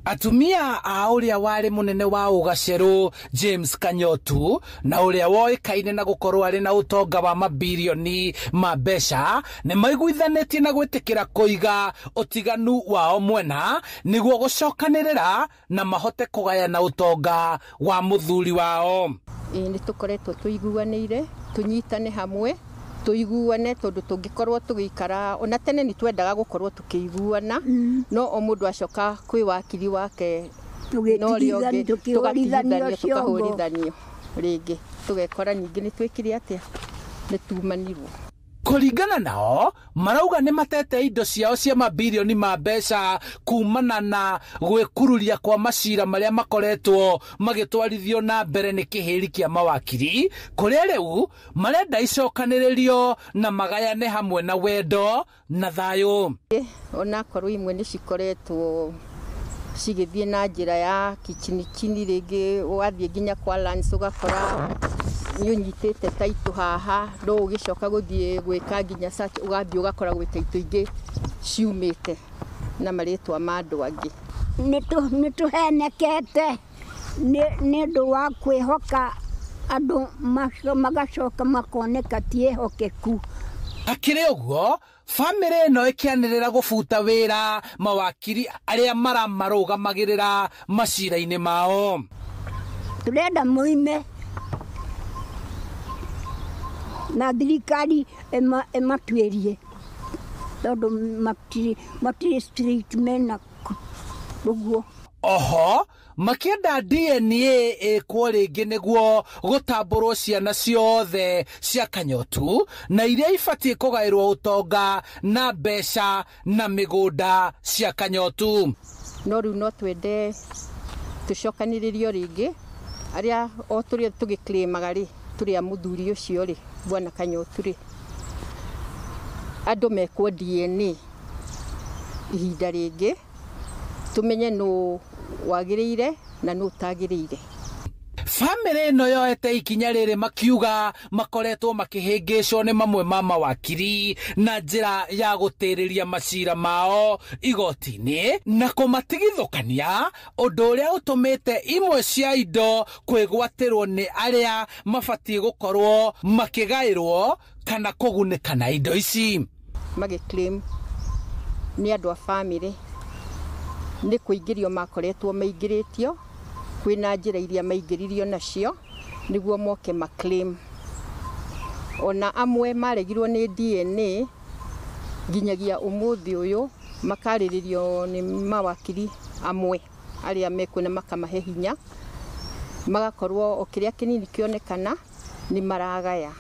Atumia a uria wari munene wa Ugaceru James Kanyotu na uria woikaine na gukorwo ari na utonga wa mabilioni ma mbeca ni maiguithanetie na gwitikira kuiga utiganu wao mwena niguo gucokanirira na mahote kugayana utonga wa muthuri wao. Ni tukoretwo tuiguanire tunyitane hamwe tuiguane tondu tungikorwo tugikara ona tene ni twendaga gukorwo tukiguana no o mundu acoka kwi wakiri wake no rionge tugatigithanio tukahurithanio ringi tugekora ningi ni twikire atia ni tumanirwo. Kuringana nao marauga ni matete indo ciao cia mabilioni ma mbeca kumana na gwikururia kwa macira maria makoretwo magitwarithio na mbere ni kihiri kia mawakiri kuria riu marenda icokaniririo na magayane hamwe na wendo na thayo. Ona korwo imwe ni cikoretwo cigithie na njira ya kichini ringi ugathie nginya kwa Lance ugakora ni unyitete taitu haha no ugicoka guthie gwika nginya search ugathie ugakora gwi taitu ingi ciumite na maritwa ma andu angi ni tuhenekete ni ndu wa kwihoka andu magacoka makoneka tiehokeku. Akire uguo family no ikianirira gufuta wira mawakiri aria maramarugamagirira macira-ini mao. Turenda muime na thirikari ematuerie tondu matiri street mena uguo. Oho makienda DNA ikwo ringi niguo gutamburwo ciana ciothe cia Kanyotu na iria ibatie kugairwo utonga na mbeca na migunda cia Kanyotu. No riu no twende tucokaniririo ringi aria o turi tugiclaimaga ri turi a muthuri ucio ri bwana Kanyotu ri andu mekwo DNA ihinda ringi tumenye no wagiriire na no tagiriire. Family no yoete ikinya riri makiuga makoretwo makihingicwo ni mamwe ma mawakiri na njira ya gutiriria macira mao igoti-ini na kumatigithukania undu uria utumite imwe cia indo kwigwatirwo ni aria mabatie gukorwo makigairwo kana kugunika na indo ici. Magiclaim ni andu a family ni kuingirio makoretwo maingiritio kwina njira iria maingiririo nacio niguo moke maclaim. Ona amwe maregirwo ni DNA nginyagia umuthi uyu makariririo ni mawakiri amwe aria mekuna makamahe hinya magakorwo okiria kinini kionekana ni maragaya.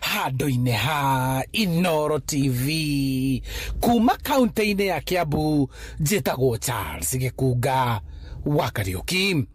Handu-ini ha Inooro TV kuma kaunti-ini ya Kiambu njitagwo Charles Gikunga wa Kariuki.